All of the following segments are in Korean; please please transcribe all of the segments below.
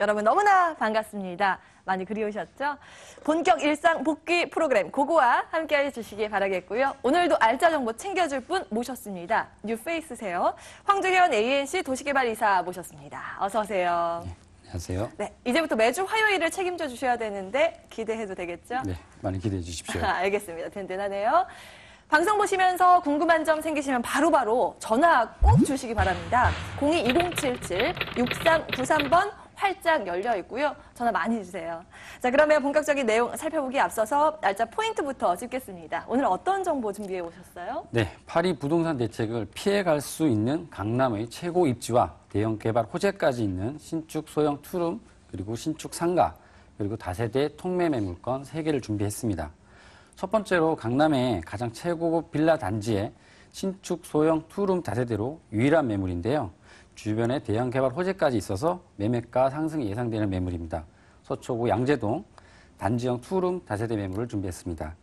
여러분 너무나 반갑습니다. 많이 그리우셨죠? 본격 일상 복귀 프로그램 고고와 함께해 주시기 바라겠고요. 오늘도 알짜 정보 챙겨줄 분 모셨습니다. 뉴페이스세요. 황주현 ANC 도시개발이사 모셨습니다. 어서 오세요. 네, 안녕하세요. 네, 이제부터 매주 화요일을 책임져 주셔야 되는데 기대해도 되겠죠? 네, 많이 기대해 주십시오. 알겠습니다. 든든하네요. 방송 보시면서 궁금한 점 생기시면 바로바로 전화 꼭 주시기 바랍니다. 02-2077-6393번 활짝 열려 있고요. 전화 많이 주세요. 자, 그러면 본격적인 내용 살펴보기 앞서서 날짜 포인트부터 짚겠습니다. 오늘 어떤 정보 준비해 오셨어요? 네, 파리 부동산 대책을 피해갈 수 있는 강남의 최고 입지와 대형 개발 호재까지 있는 신축 소형 투룸, 그리고 신축 상가, 그리고 다세대 통매 매물권 3개를 준비했습니다. 첫 번째로 강남의 가장 최고급 빌라 단지의 신축 소형 투룸 다세대로 유일한 매물인데요. 주변에 대형 개발 호재까지 있어서 매매가 상승이 예상되는 매물입니다. 서초구 양재동 단지형 투룸 다세대 매물을 준비했습니다.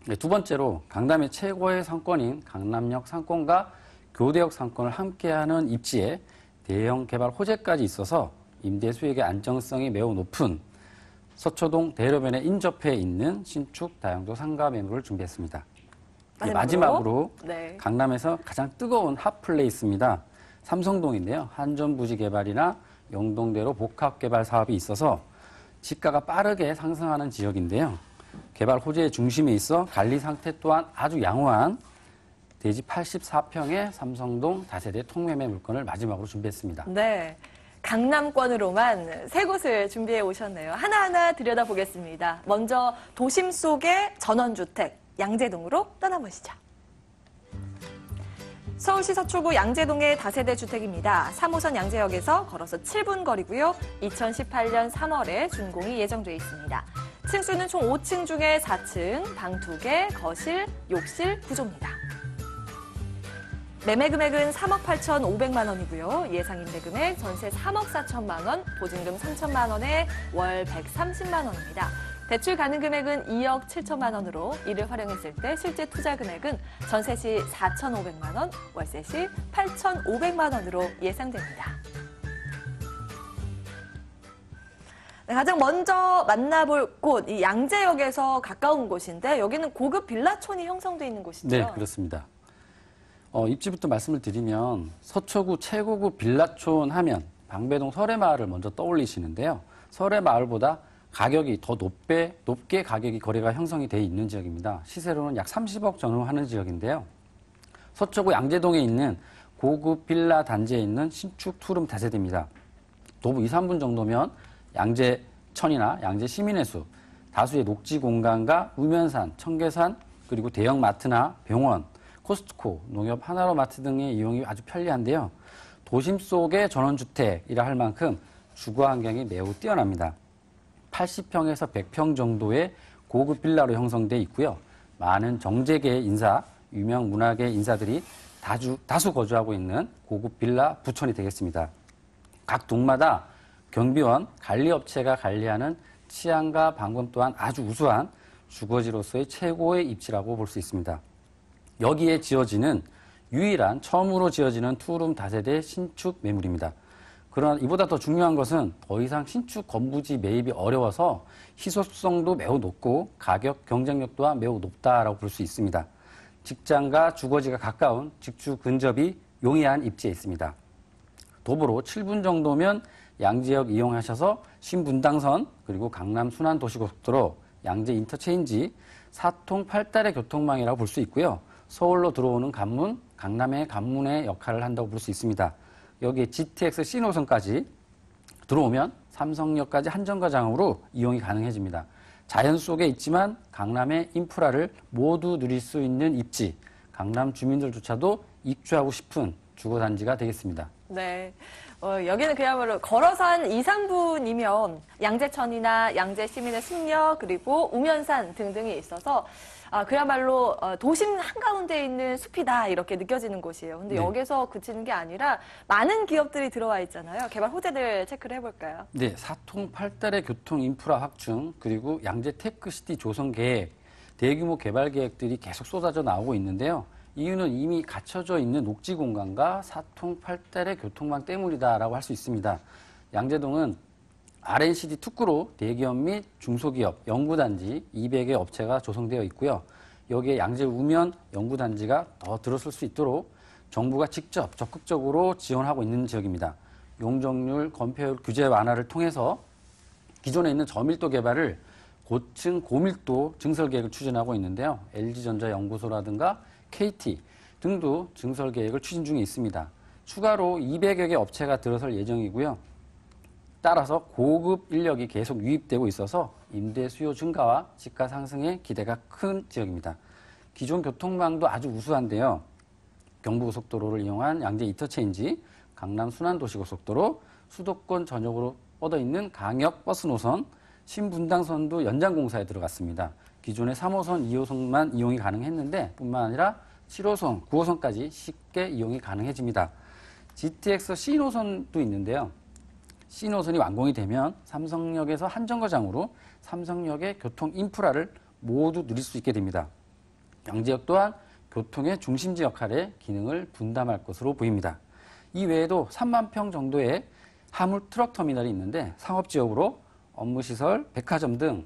네, 두 번째로 강남의 최고의 상권인 강남역 상권과 교대역 상권을 함께하는 입지에 대형 개발 호재까지 있어서 임대 수익의 안정성이 매우 높은 서초동 대로변에 인접해 있는 신축 다용도 상가 매물을 준비했습니다. 마지막으로 네. 강남에서 가장 뜨거운 핫플레이스입니다. 삼성동인데요. 한전부지개발이나 영동대로 복합개발 사업이 있어서 지가가 빠르게 상승하는 지역인데요. 개발 호재의 중심에 있어 관리 상태 또한 아주 양호한 대지 84평의 삼성동 다세대 통매매 물건을 마지막으로 준비했습니다. 네, 강남권으로만 3곳을 준비해 오셨네요. 하나하나 들여다보겠습니다. 먼저 도심 속의 전원주택 양재동으로 떠나보시죠. 서울시 서초구 양재동의 다세대 주택입니다. 3호선 양재역에서 걸어서 7분 거리고요. 2018년 3월에 준공이 예정돼 있습니다. 층수는 총 5층 중에 4층, 방 2개, 거실, 욕실 구조입니다. 매매 금액은 3억 8,500만 원이고요. 예상 임대 금액 전세 3억 4천만 원, 보증금 3천만 원에 월 130만 원입니다. 대출 가능 금액은 2억 7천만 원으로 이를 활용했을 때 실제 투자 금액은 전세 시 4,500만 원, 월세 시 8,500만 원으로 예상됩니다. 네, 가장 먼저 만나볼 곳, 이 양재역에서 가까운 곳인데 여기는 고급 빌라촌이 형성돼 있는 곳이죠? 네, 그렇습니다. 입지부터 말씀을 드리면 서초구 최고급 빌라촌 하면 방배동 설해마을을 먼저 떠올리시는데요. 설해마을보다 가격이 더 높게 가격이 거래가 형성이 돼 있는 지역입니다. 시세로는 약 30억 전후하는 지역인데요. 서초구 양재동에 있는 고급 빌라 단지에 있는 신축 투룸 다세대입니다. 도보 2, 3분 정도면 양재천이나 양재 시민회수, 다수의 녹지 공간과 우면산, 청계산, 그리고 대형 마트나 병원, 코스트코, 농협 하나로마트 등의 이용이 아주 편리한데요. 도심 속의 전원주택이라 할 만큼 주거 환경이 매우 뛰어납니다. 80평에서 100평 정도의 고급 빌라로 형성돼 있고요. 많은 정재계 인사, 유명 문화계 인사들이 다수 거주하고 있는 고급 빌라 부촌이 되겠습니다. 각 동마다 경비원, 관리업체가 관리하는 치안과 방범 또한 아주 우수한 주거지로서의 최고의 입지라고 볼 수 있습니다. 여기에 지어지는 유일한 처음으로 지어지는 투룸 다세대 신축 매물입니다. 그러나 이보다 더 중요한 것은 더 이상 신축 건부지 매입이 어려워서 희소성도 매우 높고 가격 경쟁력 또한 매우 높다라고 볼 수 있습니다. 직장과 주거지가 가까운 직주 근접이 용이한 입지에 있습니다. 도보로 7분 정도면 양재역 이용하셔서 신분당선 그리고 강남 순환도시고속도로 양재 인터체인지 4통 8달의 교통망이라고 볼 수 있고요. 서울로 들어오는 관문, 강남의 관문의 역할을 한다고 볼 수 있습니다. 여기에 GTX C노선까지 들어오면 삼성역까지 한정거장으로 이용이 가능해집니다. 자연 속에 있지만 강남의 인프라를 모두 누릴 수 있는 입지, 강남 주민들조차도 입주하고 싶은 주거단지가 되겠습니다. 네. 여기는 그야말로 걸어서 한 2, 3분이면 양재천이나 양재시민의 숲역 그리고 우면산 등등이 있어서 그야말로 도심 한가운데 있는 숲이다 이렇게 느껴지는 곳이에요. 근데 네. 여기서 그치는 게 아니라 많은 기업들이 들어와 있잖아요. 개발 호재들 체크를 해볼까요? 네, 4통 8달의 교통 인프라 확충 그리고 양재 테크시티 조성 계획, 대규모 개발 계획들이 계속 쏟아져 나오고 있는데요. 이유는 이미 갖춰져 있는 녹지 공간과 4통 8달의 교통망 때문이다라고 할 수 있습니다. 양재동은 RNCD 특구로 대기업 및 중소기업, 연구단지 200여 업체가 조성되어 있고요. 여기에 양재 우면 연구단지가 더 들어설 수 있도록 정부가 직접 적극적으로 지원하고 있는 지역입니다. 용적률, 건폐율 규제 완화를 통해서 기존에 있는 저밀도 개발을 고층 고밀도 증설 계획을 추진하고 있는데요. LG전자 연구소라든가 KT 등도 증설 계획을 추진 중에 있습니다. 추가로 200여 개 업체가 들어설 예정이고요. 따라서 고급 인력이 계속 유입되고 있어서 임대 수요 증가와 집가 상승에 기대가 큰 지역입니다. 기존 교통망도 아주 우수한데요. 경부고속도로를 이용한 양재 인터체인지, 강남 순환도시고속도로, 수도권 전역으로 뻗어있는 강역 버스 노선, 신분당선도 연장 공사에 들어갔습니다. 기존의 3호선, 2호선만 이용이 가능했는데 뿐만 아니라 7호선, 9호선까지 쉽게 이용이 가능해집니다. GTX C노선도 있는데요. C노선이 완공이 되면 삼성역에서 한정거장으로 삼성역의 교통 인프라를 모두 누릴 수 있게 됩니다. 양재역 또한 교통의 중심지 역할의 기능을 분담할 것으로 보입니다. 이 외에도 3만 평 정도의 화물 트럭 터미널이 있는데 상업지역으로 업무시설, 백화점 등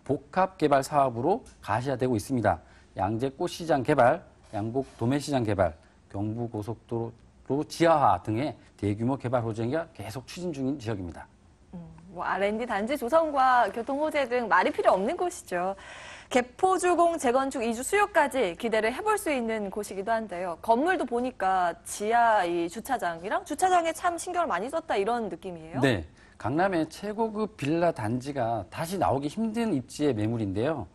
복합개발 사업으로 가시화되고 있습니다. 양재 꽃시장 개발, 양복 도매시장 개발, 경부고속도로 지하화 등의 대규모 개발 호재가 계속 추진 중인 지역입니다. R&D 단지 조성과 교통 호재 등 말이 필요 없는 곳이죠. 개포주공 재건축 이주 수요까지 기대를 해볼 수 있는 곳이기도 한데요. 건물도 보니까 지하 이 주차장이랑 주차장에 참 신경을 많이 썼다 이런 느낌이에요. 네, 강남의 최고급 빌라 단지가 다시 나오기 힘든 입지의 매물인데요.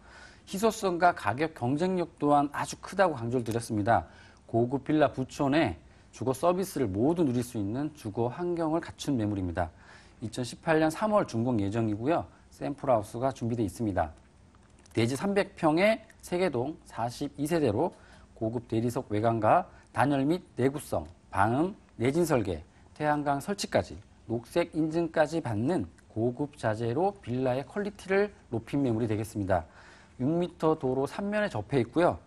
희소성과 가격 경쟁력 또한 아주 크다고 강조를 드렸습니다. 고급 빌라 부촌에 주거 서비스를 모두 누릴 수 있는 주거 환경을 갖춘 매물입니다. 2018년 3월 준공 예정이고요. 샘플하우스가 준비되어 있습니다. 대지 300평의 세계동 42세대로 고급 대리석 외관과 단열 및 내구성, 방음, 내진 설계, 태양광 설치까지 녹색 인증까지 받는 고급 자재로 빌라의 퀄리티를 높인 매물이 되겠습니다. 6m 도로 3면에 접해 있고요.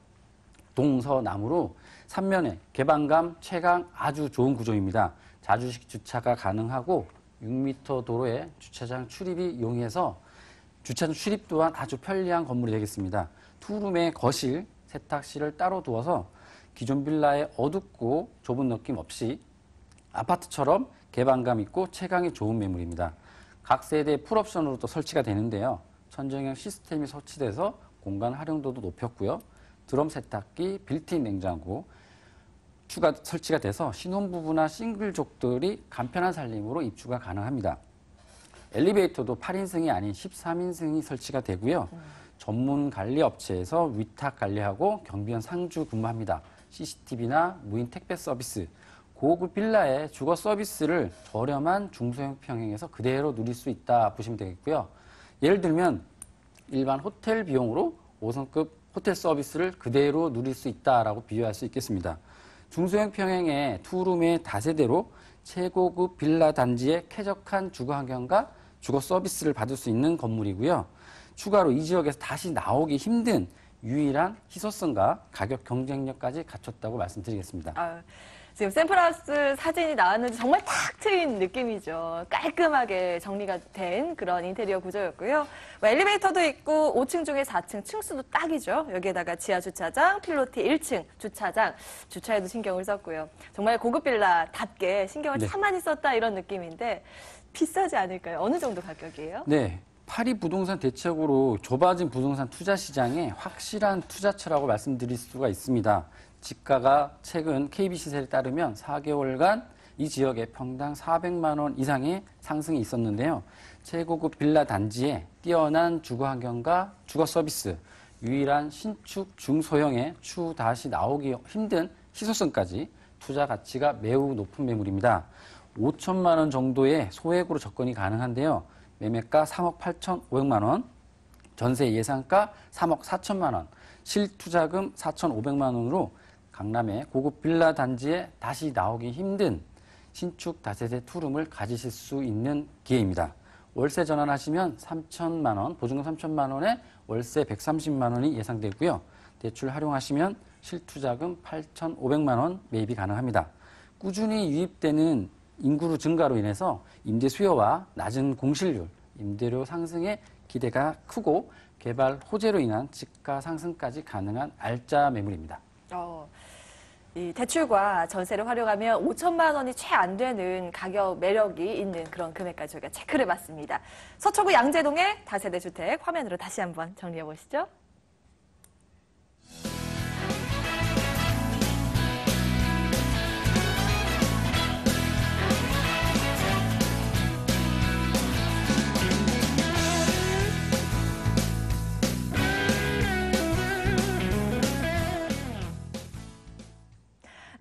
동서남으로 3면에 개방감 최강 아주 좋은 구조입니다. 자주식 주차가 가능하고 6m 도로에 주차장 출입이 용이해서 주차장 출입 또한 아주 편리한 건물이 되겠습니다. 투룸의 거실, 세탁실을 따로 두어서 기존 빌라의 어둡고 좁은 느낌 없이 아파트처럼 개방감 있고 채광이 좋은 매물입니다. 각 세대 풀옵션으로 또 설치가 되는데요. 천정형 시스템이 설치돼서 공간 활용도도 높였고요. 드럼 세탁기, 빌트인 냉장고 추가 설치가 돼서 신혼부부나 싱글족들이 간편한 살림으로 입주가 가능합니다. 엘리베이터도 8인승이 아닌 13인승이 설치가 되고요. 전문 관리 업체에서 위탁 관리하고 경비원 상주 근무합니다. CCTV나 무인 택배 서비스, 고급 빌라의 주거 서비스를 저렴한 중소형 평형에서 그대로 누릴 수 있다 보시면 되겠고요. 예를 들면 일반 호텔 비용으로 5성급 호텔 서비스를 그대로 누릴 수 있다라고 비유할 수 있겠습니다. 중소형 평형의 투룸의 다세대로 최고급 빌라 단지의 쾌적한 주거 환경과 주거 서비스를 받을 수 있는 건물이고요. 추가로 이 지역에서 다시 나오기 힘든 유일한 희소성과 가격 경쟁력까지 갖췄다고 말씀드리겠습니다. 지금 샘플하우스 사진이 나왔는지 정말 탁 트인 느낌이죠. 깔끔하게 정리가 된 그런 인테리어 구조였고요. 엘리베이터도 있고 5층 중에 4층 층수도 딱이죠. 여기에다가 지하 주차장, 필로티 1층 주차장, 주차에도 신경을 썼고요. 정말 고급 빌라답게 신경을 참 많이 썼다 이런 느낌인데 비싸지 않을까요? 어느 정도 가격이에요? 네. 파리 부동산 대책으로 좁아진 부동산 투자 시장에 확실한 투자처라고 말씀드릴 수가 있습니다. 지가가 최근 KB시세에 따르면 4개월간 이 지역에 평당 400만 원 이상의 상승이 있었는데요. 최고급 빌라 단지에 뛰어난 주거 환경과 주거 서비스, 유일한 신축 중소형의 추후 다시 나오기 힘든 희소성까지 투자 가치가 매우 높은 매물입니다. 5천만 원 정도의 소액으로 접근이 가능한데요. 매매가 3억 8,500만 원, 전세 예상가 3억 4천만 원, 실투자금 4,500만 원으로 강남의 고급 빌라 단지에 다시 나오기 힘든 신축 다세대 투룸을 가지실 수 있는 기회입니다. 월세 전환하시면 3천만 원, 보증금 3천만 원에 월세 130만 원이 예상되고요. 대출 활용하시면 실투자금 8,500만 원 매입이 가능합니다. 꾸준히 유입되는 인구 증가로 인해서 임대 수요와 낮은 공실률, 임대료 상승의 기대가 크고 개발 호재로 인한 집가 상승까지 가능한 알짜 매물입니다. 이 대출과 전세를 활용하면 5천만 원이 채 안 되는 가격 매력이 있는 그런 금액까지 저희가 체크를 해봤습니다. 서초구 양재동의 다세대 주택 화면으로 다시 한번 정리해 보시죠.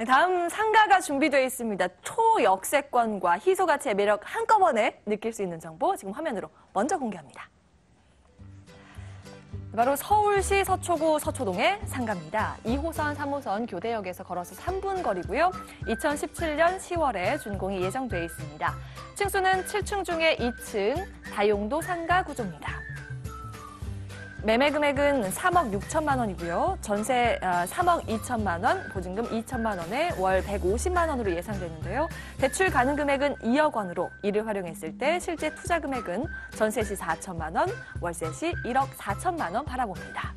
다음 상가가 준비되어 있습니다. 초역세권과 희소가치의 매력 한꺼번에 느낄 수 있는 정보 지금 화면으로 먼저 공개합니다. 바로 서울시 서초구 서초동의 상가입니다. 2호선, 3호선 교대역에서 걸어서 3분 거리고요. 2017년 10월에 준공이 예정되어 있습니다. 층수는 7층 중에 2층 다용도 상가 구조입니다. 매매 금액은 3억 6천만 원이고요. 전세 3억 2천만 원, 보증금 2천만 원에 월 150만 원으로 예상되는데요. 대출 가능 금액은 2억 원으로 이를 활용했을 때 실제 투자 금액은 전세 시 4천만 원, 월세 시 1억 4천만 원 바라봅니다.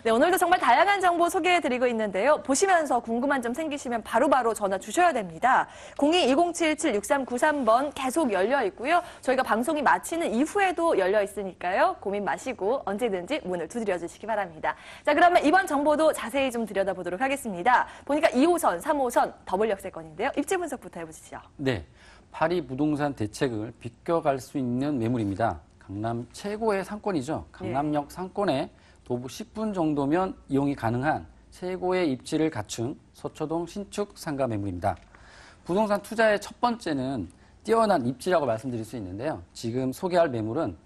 네, 오늘도 정말 다양한 정보 소개해드리고 있는데요. 보시면서 궁금한 점 생기시면 바로바로 전화 주셔야 됩니다. 02-2077-6393번 계속 열려 있고요. 저희가 방송이 마치는 이후에도 열려 있으니까요. 고민 마시고 언제든지 문을 두드려 주시기 바랍니다. 자, 그러면 이번 정보도 자세히 좀 들여다보도록 하겠습니다. 보니까 2호선, 3호선 더블 역세권인데요. 입지 분석부터 해보시죠. 네, 파리 부동산 대책을 비껴갈 수 있는 매물입니다. 강남 최고의 상권이죠. 강남역 상권에 도보 10분 정도면 이용이 가능한 최고의 입지를 갖춘 서초동 신축 상가 매물입니다. 부동산 투자의 첫 번째는 뛰어난 입지라고 말씀드릴 수 있는데요. 지금 소개할 매물은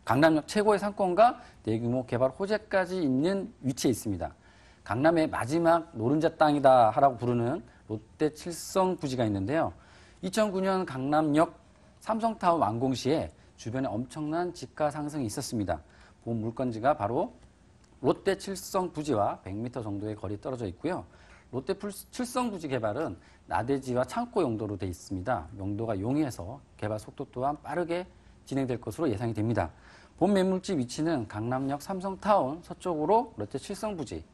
강남역 최고의 상권과 대규모 개발 호재까지 있는 위치에 있습니다. 강남의 마지막 노른자 땅이다 하라고 부르는 롯데 칠성 부지가 있는데요. 2009년 강남역 삼성타운 완공 시에 주변에 엄청난 집가 상승이 있었습니다. 본 물건지가 바로 롯데 칠성 부지와 100m 정도의 거리 떨어져 있고요. 롯데 칠성 부지 개발은 나대지와 창고 용도로 되어 있습니다. 용도가 용이해서 개발 속도 또한 빠르게 진행될 것으로 예상이 됩니다. 본 매물지 위치는 강남역 삼성타운 서쪽으로 롯데 칠성 부지,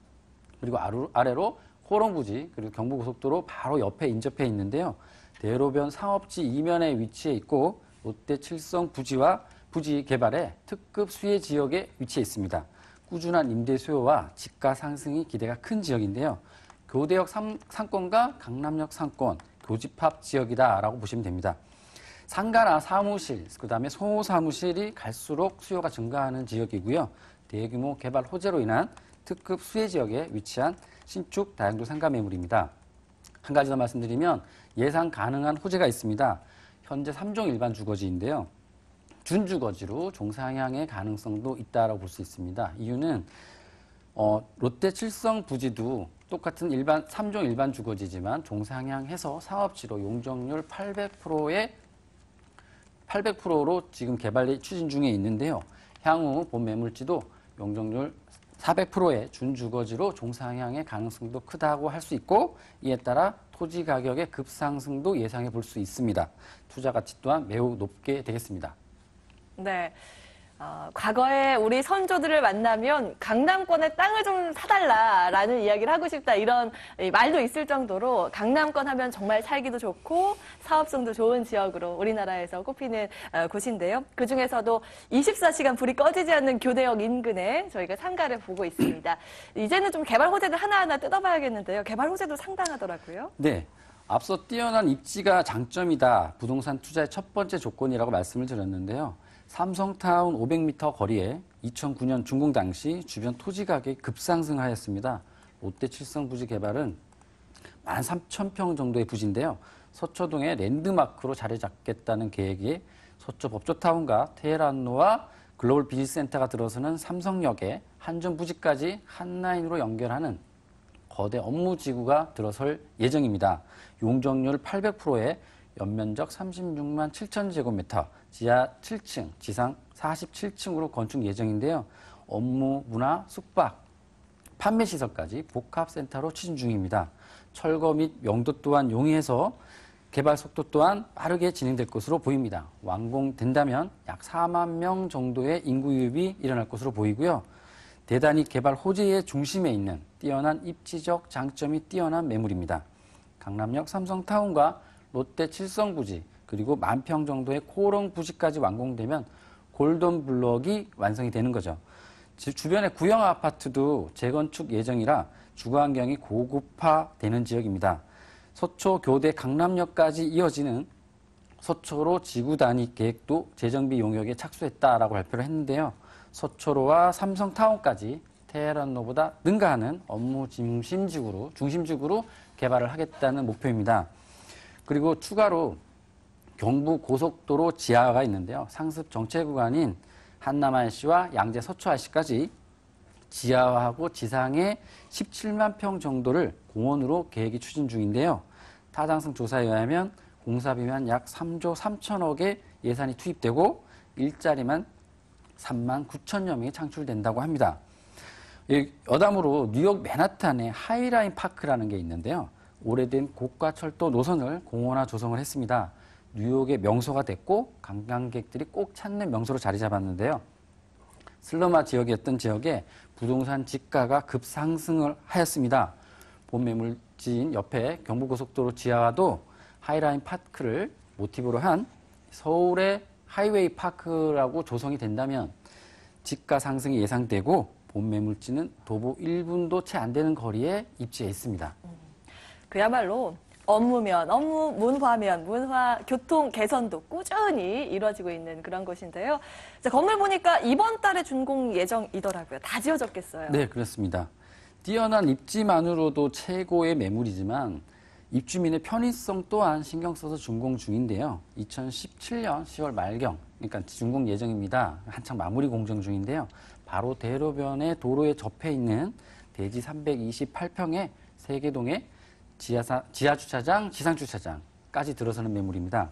그리고 아래로 호롱 부지, 그리고 경부고속도로 바로 옆에 인접해 있는데요. 대로변 상업지 이면에 위치해 있고 롯데 칠성 부지와 부지 개발의 특급 수혜 지역에 위치해 있습니다. 꾸준한 임대 수요와 집가 상승이 기대가 큰 지역인데요. 교대역 상권과 강남역 상권, 교집합 지역이다라고 보시면 됩니다. 상가나 사무실, 그다음에 소사무실이 갈수록 수요가 증가하는 지역이고요. 대규모 개발 호재로 인한 특급 수혜 지역에 위치한 신축 다용도 상가 매물입니다. 한 가지 더 말씀드리면 예상 가능한 호재가 있습니다. 현재 3종 일반 주거지인데요. 준주거지로 종상향의 가능성도 있다고 볼 수 있습니다. 이유는 롯데 칠성 부지도 똑같은 3종 일반 주거지지만 종상향해서 상업지로 용적률 800%로 지금 개발이 추진 중에 있는데요. 향후 본 매물지도 용적률 400%의 준주거지로 종상향의 가능성도 크다고 할 수 있고, 이에 따라 토지 가격의 급상승도 예상해 볼 수 있습니다. 투자 가치 또한 매우 높게 되겠습니다. 네. 과거에 우리 선조들을 만나면 강남권의 땅을 좀 사달라라는 이야기를 하고 싶다 이런 말도 있을 정도로 강남권 하면 정말 살기도 좋고 사업성도 좋은 지역으로 우리나라에서 꼽히는 곳인데요. 그중에서도 24시간 불이 꺼지지 않는 교대역 인근에 저희가 상가를 보고 있습니다. 이제는 좀 개발 호재들 하나하나 뜯어봐야겠는데요. 개발 호재도 상당하더라고요. 네. 앞서 뛰어난 입지가 장점이다. 부동산 투자의 첫 번째 조건이라고 말씀을 드렸는데요. 삼성타운 500m 거리에 2009년 준공 당시 주변 토지 가격이 급상승하였습니다. 롯데 칠성 부지 개발은 13,000평 정도의 부지인데요. 서초동의 랜드마크로 자리 잡겠다는 계획이 서초 법조타운과 테헤란로와 글로벌 비즈센터가 들어서는 삼성역에 한전 부지까지 한 라인으로 연결하는 거대 업무지구가 들어설 예정입니다. 용적률 800%에 연면적 36만 7천 제곱미터, 지하 7층, 지상 47층으로 건축 예정인데요. 업무, 문화, 숙박, 판매 시설까지 복합센터로 추진 중입니다. 철거 및 용도 또한 용이해서 개발 속도 또한 빠르게 진행될 것으로 보입니다. 완공된다면 약 4만 명 정도의 인구 유입이 일어날 것으로 보이고요. 대단히 개발 호재의 중심에 있는 뛰어난 입지적 장점이 뛰어난 매물입니다. 강남역 삼성타운과 롯데 칠성부지 그리고 10,000평 정도의 코오롱 부지까지 완공되면 골든블럭이 완성이 되는 거죠. 주변의 구형 아파트도 재건축 예정이라 주거환경이 고급화되는 지역입니다. 서초 교대 강남역까지 이어지는 서초로 지구 단위 계획도 재정비 용역에 착수했다라고 발표를 했는데요. 서초로와 삼성타운까지 테헤란로보다 능가하는 업무 중심지구로 개발을 하겠다는 목표입니다. 그리고 추가로 경부 고속도로 지하가 있는데요. 상습 정체 구간인 한남 IC와 양재 서초 IC까지 지하화하고 지상에 17만 평 정도를 공원으로 계획이 추진 중인데요. 타당성 조사에 의하면 공사비만 약 3조 3천억의 예산이 투입되고 일자리만 3만 9천여 명이 창출된다고 합니다. 여담으로 뉴욕 맨하탄에 하이라인 파크라는 게 있는데요. 오래된 고가 철도 노선을 공원화 조성을 했습니다. 뉴욕의 명소가 됐고 관광객들이 꼭 찾는 명소로 자리 잡았는데요. 슬럼화 지역이었던 지역에 부동산 지가가 급상승을 하였습니다. 본 매물지인 옆에 경부고속도로 지하와도 하이라인 파크를 모티브로 한 서울의 하이웨이 파크라고 조성이 된다면 지가 상승이 예상되고 본 매물지는 도보 1분도 채 안 되는 거리에 입지해 있습니다. 그야말로 업무면 업무, 문화면 문화, 교통 개선도 꾸준히 이루어지고 있는 그런 곳인데요. 자, 건물 보니까 이번 달에 준공 예정이더라고요. 다 지어졌겠어요. 네, 그렇습니다. 뛰어난 입지만으로도 최고의 매물이지만 입주민의 편의성 또한 신경 써서 준공 중인데요. 2017년 10월 말경, 그러니까 준공 예정입니다. 한창 마무리 공정 중인데요. 바로 대로변의 도로에 접해 있는 대지 328평의 세계동의 지하주차장, 지상주차장까지 들어서는 매물입니다.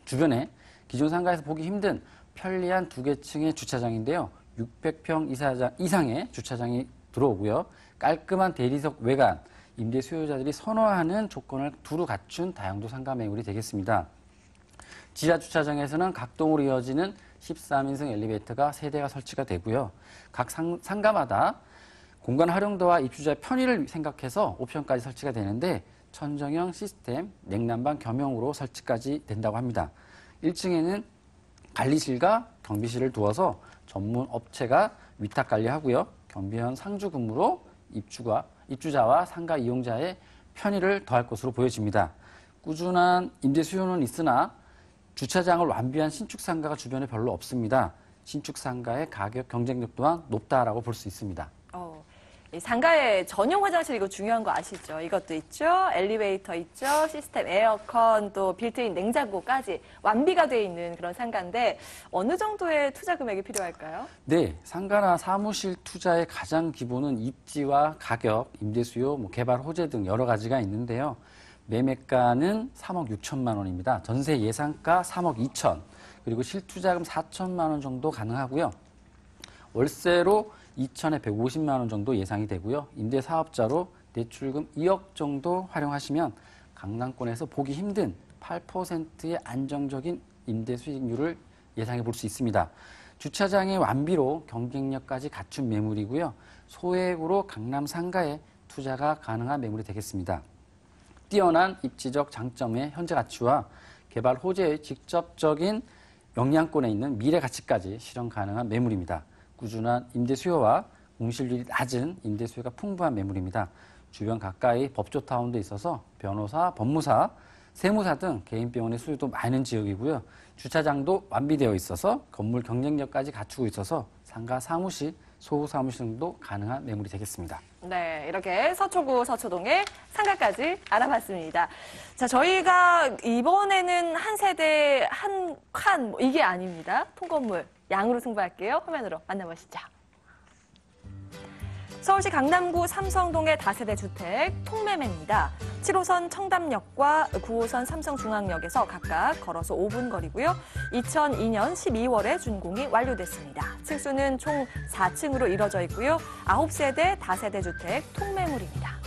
주변에 기존 상가에서 보기 힘든 편리한 2개층의 주차장인데요. 600평 이상의 주차장이 들어오고요. 깔끔한 대리석 외관, 임대 수요자들이 선호하는 조건을 두루 갖춘 다용도 상가 매물이 되겠습니다. 지하주차장에서는 각동으로 이어지는 13인승 엘리베이터가 3대가 설치가 되고요. 각 상가마다 공간 활용도와 입주자의 편의를 생각해서 옵션까지 설치가 되는데 천정형 시스템, 냉난방 겸용으로 설치까지 된다고 합니다. 1층에는 관리실과 경비실을 두어서 전문 업체가 위탁 관리하고요. 경비원 상주 근무로 입주자와 상가 이용자의 편의를 더할 것으로 보여집니다. 꾸준한 임대 수요는 있으나 주차장을 완비한 신축 상가가 주변에 별로 없습니다. 신축 상가의 가격 경쟁력 또한 높다라고 볼 수 있습니다. 이 상가에 전용 화장실 이거 중요한 거 아시죠? 이것도 있죠. 엘리베이터 있죠. 시스템 에어컨 또 빌트인 냉장고까지 완비가 돼 있는 그런 상가인데 어느 정도의 투자 금액이 필요할까요? 네, 상가나 사무실 투자의 가장 기본은 입지와 가격, 임대 수요, 개발 호재 등 여러 가지가 있는데요. 매매가는 3억 6천만 원입니다. 전세 예상가 3억 2천, 그리고 실투자금 4천만 원 정도 가능하고요. 월세로 2천에 150만 원 정도 예상이 되고요. 임대 사업자로 대출금 2억 정도 활용하시면 강남권에서 보기 힘든 8%의 안정적인 임대 수익률을 예상해 볼 수 있습니다. 주차장의 완비로 경쟁력까지 갖춘 매물이고요. 소액으로 강남 상가에 투자가 가능한 매물이 되겠습니다. 뛰어난 입지적 장점의 현재 가치와 개발 호재의 직접적인 영향권에 있는 미래 가치까지 실현 가능한 매물입니다. 꾸준한 임대 수요와 공실률이 낮은 임대 수요가 풍부한 매물입니다. 주변 가까이 법조타운도 있어서 변호사, 법무사, 세무사 등 개인 병원의 수요도 많은 지역이고요. 주차장도 완비되어 있어서 건물 경쟁력까지 갖추고 있어서 상가 사무실, 소후 사무실 등도 가능한 매물이 되겠습니다. 네, 이렇게 서초구 서초동의 상가까지 알아봤습니다. 자, 저희가 이번에는 한 세대, 한 칸, 이게 아닙니다. 통건물 양으로 승부할게요. 화면으로 만나보시죠. 서울시 강남구 삼성동의 다세대 주택 통매매입니다. 7호선 청담역과 9호선 삼성중앙역에서 각각 걸어서 5분 거리고요. 2002년 12월에 준공이 완료됐습니다. 층수는 총 4층으로 이뤄져 있고요. 9세대 다세대 주택 통매물입니다.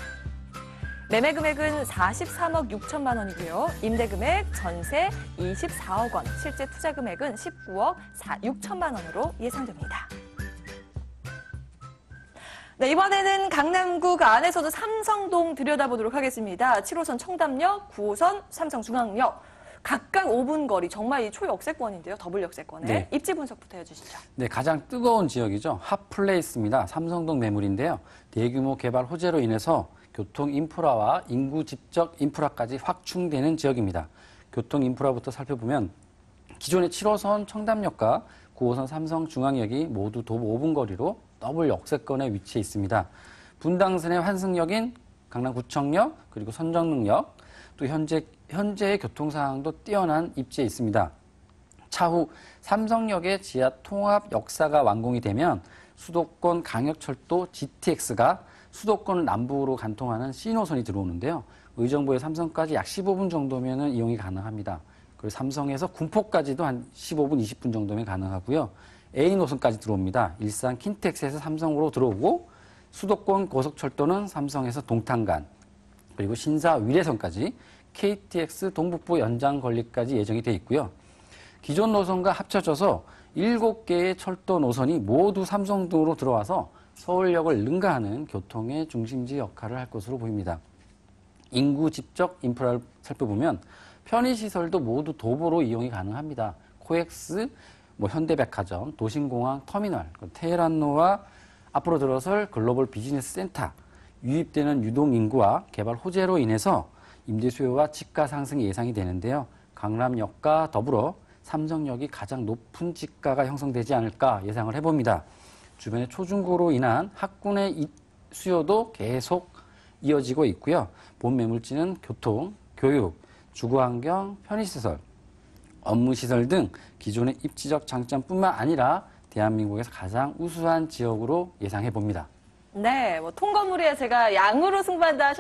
매매 금액은 43억 6천만 원이고요. 임대 금액 전세 24억 원, 실제 투자 금액은 19억 6천만 원으로 예상됩니다. 네, 이번에는 강남구 그 안에서도 삼성동 들여다보도록 하겠습니다. 7호선 청담역, 9호선 삼성중앙역. 각각 5분 거리, 정말 이 초역세권인데요. 더블 역세권에. 네. 입지 분석부터 해주시죠. 네, 가장 뜨거운 지역이죠. 핫플레이스입니다. 삼성동 매물인데요. 대규모 개발 호재로 인해서 교통 인프라와 인구 집적 인프라까지 확충되는 지역입니다. 교통 인프라부터 살펴보면 기존의 7호선 청담역과 9호선 삼성중앙역이 모두 도보 5분 거리로 더블 역세권에 위치해 있습니다. 분당선의 환승역인 강남구청역 그리고 선정릉역 또 현재의 교통 상황도 뛰어난 입지에 있습니다. 차후 삼성역의 지하 통합 역사가 완공이 되면 수도권 강역철도 GTX가 수도권을 남북으로 간통하는 C노선이 들어오는데요. 의정부에 삼성까지 약 15분 정도면 이용이 가능합니다. 그리고 삼성에서 군포까지도 한 15분, 20분 정도면 가능하고요. A노선까지 들어옵니다. 일산 킨텍스에서 삼성으로 들어오고 수도권 고속철도는 삼성에서 동탄간 그리고 신사 위례선까지 KTX 동북부 연장 건립까지 예정이 돼 있고요. 기존 노선과 합쳐져서 7개의 철도 노선이 모두 삼성동으로 들어와서 서울역을 능가하는 교통의 중심지 역할을 할 것으로 보입니다. 인구 집적 인프라를 살펴보면 편의시설도 모두 도보로 이용이 가능합니다. 코엑스, 현대백화점, 도심공항, 터미널, 테헤란로와 앞으로 들어설 글로벌 비즈니스 센터, 유입되는 유동인구와 개발 호재로 인해서 임대 수요와 집가 상승이 예상이 되는데요. 강남역과 더불어 삼성역이 가장 높은 집가가 형성되지 않을까 예상을 해봅니다. 주변의 초중고로 인한 학군의 수요도 계속 이어지고 있고요. 본 매물지는 교통, 교육, 주거환경, 편의시설, 업무시설 등 기존의 입지적 장점뿐만 아니라 대한민국에서 가장 우수한 지역으로 예상해 봅니다. 네, 통건물에 제가 양으로 승부한다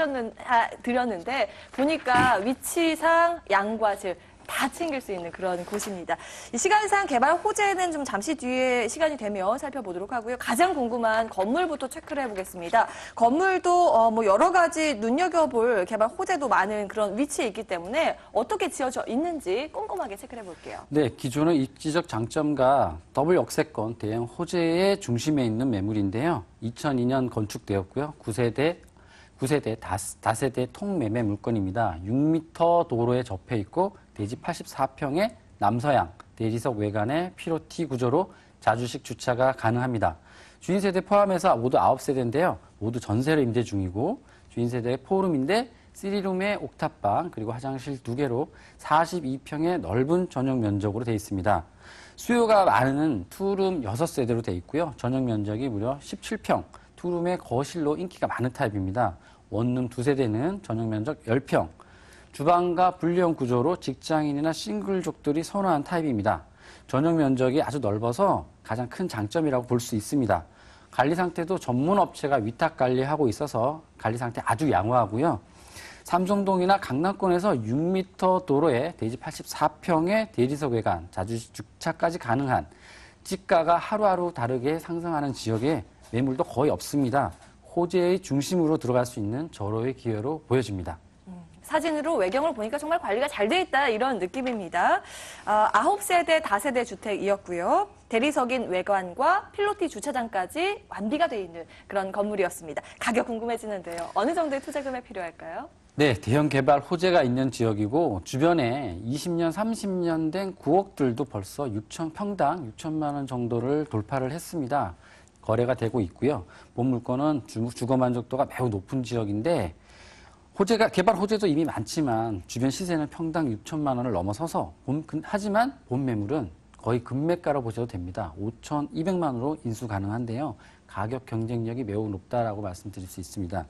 드렸는데 보니까 위치상 양과 질 다 챙길 수 있는 그런 곳입니다. 이 시간상 개발 호재는 좀 잠시 뒤에 시간이 되면 살펴보도록 하고요. 가장 궁금한 건물부터 체크를 해보겠습니다. 건물도 여러 가지 눈여겨볼 개발 호재도 많은 그런 위치에 있기 때문에 어떻게 지어져 있는지 꼼꼼하게 체크를 해볼게요. 네, 기존의 입지적 장점과 더블 역세권 대형 호재의 중심에 있는 매물인데요. 2002년 건축되었고요. 9세대 다세대 통매매 물건입니다. 6m 도로에 접해 있고 대지 84평의 남서양 대리석 외관의 피로티 구조로 자주식 주차가 가능합니다. 주인세대 포함해서 모두 9세대인데요. 모두 전세로 임대 중이고 주인세대 포룸인데 3룸의 옥탑방 그리고 화장실 2개로 42평의 넓은 전용 면적으로 되어 있습니다. 수요가 많은 투룸 6세대로 되어 있고요. 전용 면적이 무려 17평, 투룸의 거실로 인기가 많은 타입입니다. 원룸 2세대는 전용 면적 10평, 주방과 분리형 구조로 직장인이나 싱글족들이 선호한 타입입니다. 전용 면적이 아주 넓어서 가장 큰 장점이라고 볼 수 있습니다. 관리 상태도 전문 업체가 위탁 관리하고 있어서 관리 상태 아주 양호하고요. 삼성동이나 강남권에서 6m 도로에 대지 84평의 대리석 외관, 자주식 주차까지 가능한 집가가 하루하루 다르게 상승하는 지역에 매물도 거의 없습니다. 호재의 중심으로 들어갈 수 있는 절호의 기회로 보여집니다. 사진으로 외경을 보니까 정말 관리가 잘 돼 있다 이런 느낌입니다. 9세대 다세대 주택이었고요. 대리석인 외관과 필로티 주차장까지 완비가 돼 있는 그런 건물이었습니다. 가격 궁금해지는데요. 어느 정도의 투자 금액 필요할까요? 네, 대형 개발 호재가 있는 지역이고 주변에 20년, 30년 된 구옥들도 벌써 평당 6천만 원 정도를 돌파를 했습니다. 거래가 되고 있고요. 본 물건은 주거 만족도가 매우 높은 지역인데 개발 호재도 이미 많지만 주변 시세는 평당 6천만 원을 넘어서서 하지만 본 매물은 거의 금매가로 보셔도 됩니다. 5,200만 원으로 인수 가능한데요. 가격 경쟁력이 매우 높다라고 말씀드릴 수 있습니다.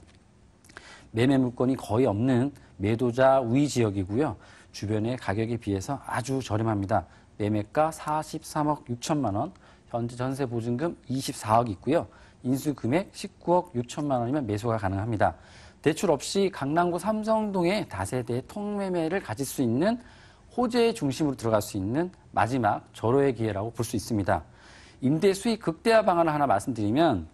매매 물건이 거의 없는 매도자 우위 지역이고요. 주변의 가격에 비해서 아주 저렴합니다. 매매가 43억 6천만 원, 현재 전세 보증금 24억 있고요. 인수 금액 19억 6천만 원이면 매수가 가능합니다. 대출 없이 강남구 삼성동의 다세대 통매매를 가질 수 있는 호재 중심으로 들어갈 수 있는 마지막 절호의 기회라고 볼 수 있습니다. 임대 수익 극대화 방안을 하나 말씀드리면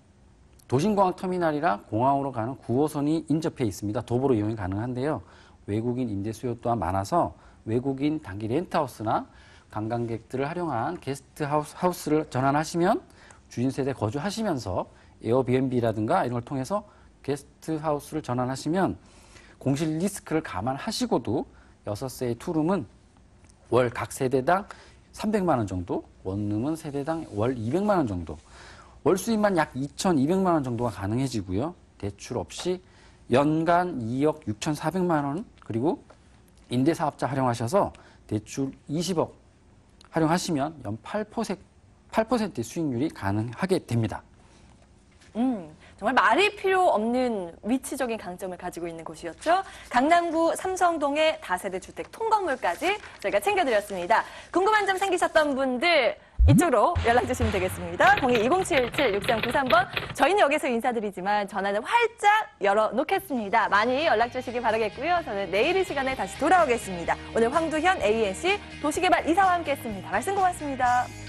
도심공항 터미널이랑 공항으로 가는 9호선이 인접해 있습니다. 도보로 이용이 가능한데요. 외국인 임대 수요 또한 많아서 외국인 단기 렌트하우스나 관광객들을 활용한 게스트하우스를 전환하시면 주인 세대 거주하시면서 에어비앤비라든가 이런 걸 통해서 게스트하우스를 전환하시면 공실 리스크를 감안하시고도 6세의 투룸은 월 각 세대당 300만 원 정도, 원룸은 세대당 월 200만 원 정도, 월 수입만 약 2,200만 원 정도가 가능해지고요. 대출 없이 연간 2억 6,400만 원, 그리고 임대사업자 활용하셔서 대출 20억 활용하시면 연 8%의 수익률이 가능하게 됩니다. 정말 말이 필요 없는 위치적인 강점을 가지고 있는 곳이었죠. 강남구 삼성동의 다세대 주택 통건물까지 저희가 챙겨드렸습니다. 궁금한 점 생기셨던 분들 이쪽으로 연락 주시면 되겠습니다. 02-2077-6393번. 저희는 여기서 인사드리지만 전화는 활짝 열어놓겠습니다. 많이 연락 주시기 바라겠고요. 저는 내일 이 시간에 다시 돌아오겠습니다. 오늘 황두현 ANC 도시개발 이사와 함께했습니다. 말씀 고맙습니다.